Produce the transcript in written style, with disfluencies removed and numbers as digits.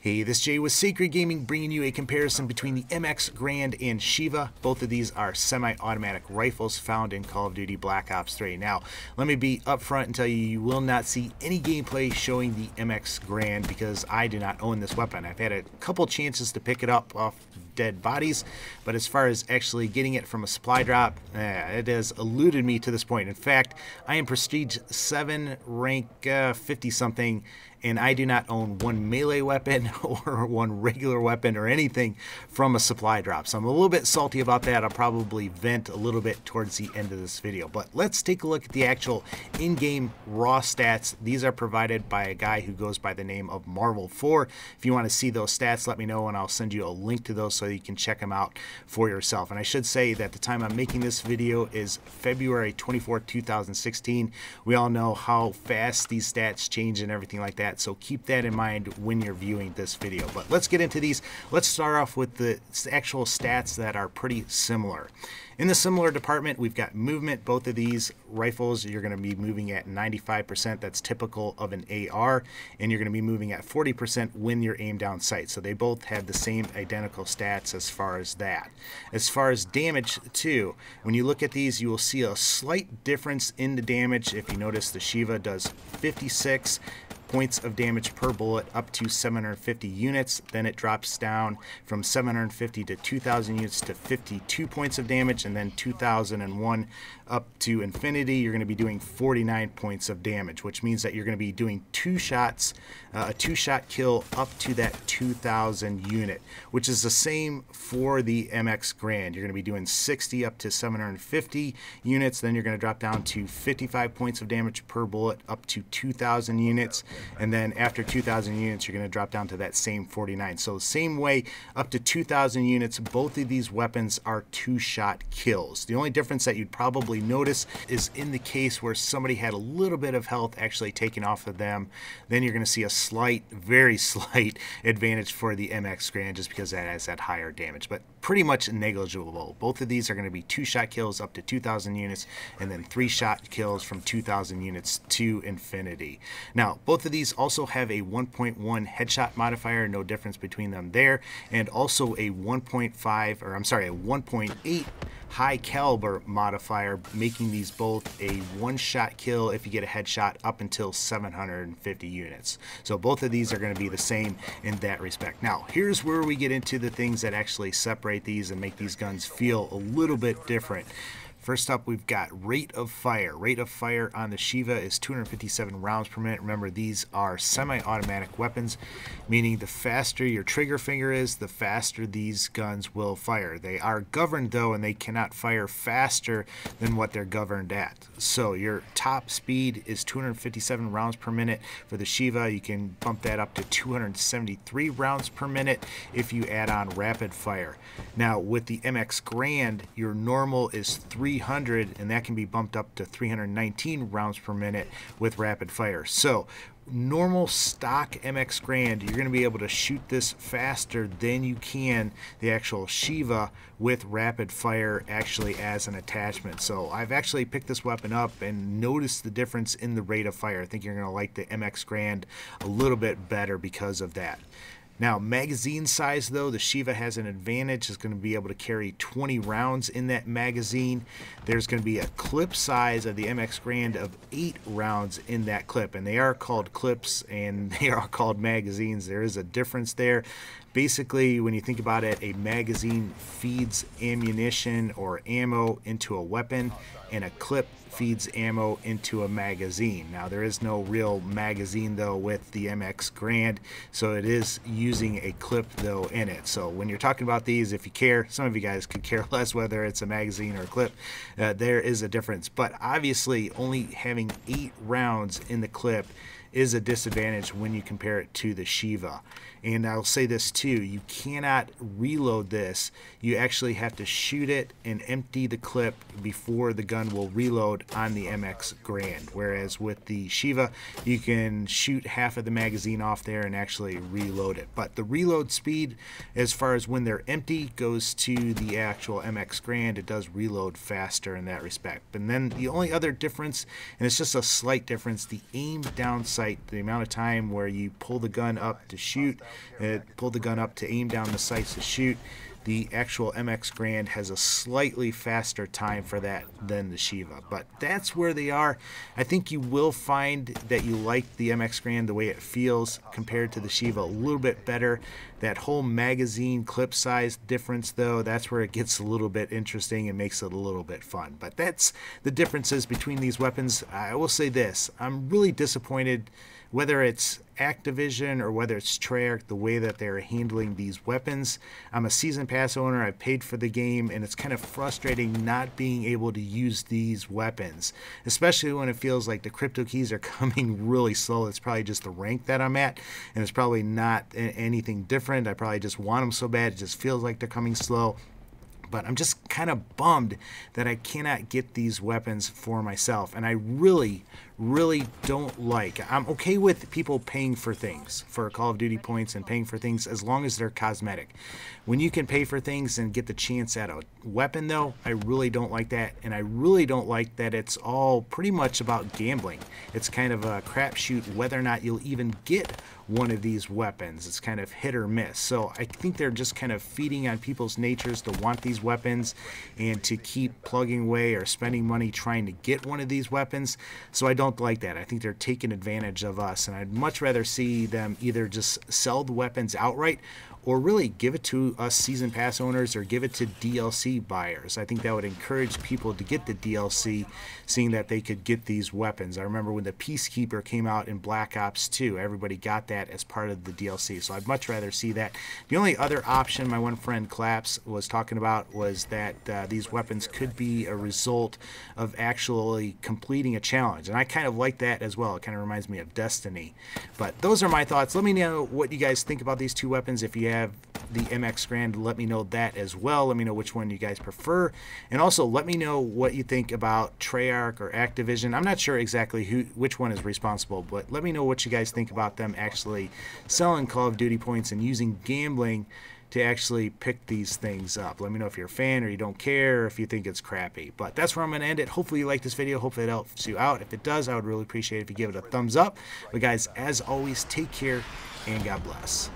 Hey, this is Jay with Sacred Gaming, bringing you a comparison between the MX Garand and Sheiva. Both of these are semi-automatic rifles found in Call of Duty Black Ops 3. Now, let me be upfront and tell you, you will not see any gameplay showing the MX Garand because I do not own this weapon. I've had a couple chances to pick it up off dead bodies, but as far as actually getting it from a supply drop, it has eluded me to this point. In fact, I am Prestige 7, rank 50-something, and I do not own one melee weapon or one regular weapon or anything from a supply drop. So I'm a little bit salty about that. I'll probably vent a little bit towards the end of this video. But let's take a look at the actual in-game raw stats. These are provided by a guy who goes by the name of Marvel4. If you want to see those stats, let me know and I'll send you a link to those so you can check them out for yourself. And I should say that the time I'm making this video is February 24, 2016. We all know how fast these stats change and everything like that. So keep that in mind when you're viewing this video. But let's get into these. Let's start off with the actual stats that are pretty similar. In the similar department, we've got movement. Both of these rifles, you're going to be moving at 95%. That's typical of an AR. And you're going to be moving at 40% when you're aimed down sight. So they both have the same identical stats as far as that. As far as damage, too, when you look at these, you will see a slight difference in the damage. If you notice, the Sheiva does 56 points of damage per bullet up to 750 units. Then it drops down from 750 to 2,000 units to 52 points of damage, and then 2001 up to infinity, you're going to be doing 49 points of damage, which means that you're going to be doing two shots, a two-shot kill up to that 2,000 unit, which is the same for the MX Garand. You're going to be doing 60 up to 750 units, then you're going to drop down to 55 points of damage per bullet up to 2,000 units, and then after 2,000 units, you're going to drop down to that same 49. So the same way, up to 2,000 units, both of these weapons are two-shot kills. The only difference that you'd probably notice is in the case where somebody had a little bit of health actually taken off of them, then you're going to see a slight, very slight advantage for the MX Garand just because that has that higher damage, but pretty much negligible. Both of these are going to be two-shot kills up to 2,000 units and then three-shot kills from 2,000 units to infinity. Now, both of these also have a 1.1 headshot modifier, no difference between them there, and also a 1.8 high caliber modifier, making these both a one-shot kill if you get a headshot up until 750 units. So both of these are going to be the same in that respect. Now, here's where we get into the things that actually separate these and make these guns feel a little bit different. First up, we've got rate of fire. Rate of fire on the Sheiva is 257 rounds per minute. Remember, these are semi-automatic weapons, meaning the faster your trigger finger is, the faster these guns will fire. They are governed, though, and they cannot fire faster than what they're governed at. So your top speed is 257 rounds per minute. For the Sheiva, you can bump that up to 273 rounds per minute if you add on rapid fire. Now, with the MX Garand, your normal is 300, and that can be bumped up to 319 rounds per minute with rapid fire. So normal stock MX Garand, you're going to be able to shoot this faster than you can the actual Sheiva with rapid fire actually as an attachment. So I've actually picked this weapon up and noticed the difference in the rate of fire. I think you're going to like the MX Garand a little bit better because of that. Now, magazine size, though, the Sheiva has an advantage. It's going to be able to carry 20 rounds in that magazine. There's going to be a clip size of the MX Garand of 8 rounds in that clip, and they are called clips and they are called magazines. There is a difference there. Basically, when you think about it, a magazine feeds ammunition or ammo into a weapon, and a clip feeds ammo into a magazine. Now, there is no real magazine, though, with the MX Garand, so it is using a clip, though, in it. So when you're talking about these, if you care, some of you guys could care less whether it's a magazine or a clip. There is a difference, but obviously only having 8 rounds in the clip is a disadvantage when you compare it to the Sheiva. And I'll say this too, you cannot reload this. You actually have to shoot it and empty the clip before the gun will reload on the MX Garand. Whereas with the Sheiva, you can shoot half of the magazine off there and actually reload it. But the reload speed, as far as when they're empty, goes to the actual MX Garand. It does reload faster in that respect. And then the only other difference, and it's just a slight difference, the aim down sight sight, the amount of time where you pull the gun up to shoot, pull the gun up to aim down the sights to shoot. The actual MX Garand has a slightly faster time for that than the Sheiva, but that's where they are. I think you will find that you like the MX Garand, the way it feels compared to the Sheiva, a little bit better. That whole magazine clip size difference, though, that's where it gets a little bit interesting and makes it a little bit fun. But that's the differences between these weapons. I will say this, I'm really disappointed, whether it's Activision or whether it's Treyarch, the way that they're handling these weapons. I'm a season pass owner, I paid for the game, and it's kind of frustrating not being able to use these weapons, especially when it feels like the crypto keys are coming really slow. It's probably just the rank that I'm at, and it's probably not anything different. I probably just want them so bad, it just feels like they're coming slow. But I'm just kind of bummed that I cannot get these weapons for myself. And I really don't like. I'm okay with people paying for things, for Call of Duty points and paying for things, as long as they're cosmetic. When you can pay for things and get the chance at a weapon, though, I really don't like that. And I really don't like that it's all pretty much about gambling. It's kind of a crapshoot whether or not you'll even get one of these weapons. It's kind of hit or miss. So I think they're just kind of feeding on people's natures to want these weapons and to keep plugging away or spending money trying to get one of these weapons. So I don't like that. I think they're taking advantage of us, and I'd much rather see them either just sell the weapons outright or really give it to us season pass owners or give it to DLC buyers. I think that would encourage people to get the DLC, seeing that they could get these weapons. I remember when the Peacekeeper came out in Black Ops 2, everybody got that as part of the DLC, so I'd much rather see that. The only other option my one friend Claps was talking about was that these weapons could be a result of actually completing a challenge, and I kind of like that as well. It kind of reminds me of Destiny. But those are my thoughts. Let me know what you guys think about these two weapons. If you have the MX Garand, let me know that as well. Let me know which one you guys prefer, and also let me know what you think about Treyarch or Activision. I'm not sure exactly which one is responsible, but let me know what you guys think about them actually selling Call of Duty points and using gambling to actually pick these things up. Let me know if you're a fan or you don't care, or if you think it's crappy. But that's where I'm going to end it. Hopefully you like this video. Hopefully it helps you out. If it does, I would really appreciate it if you give it a thumbs up. But guys, as always, take care and God bless.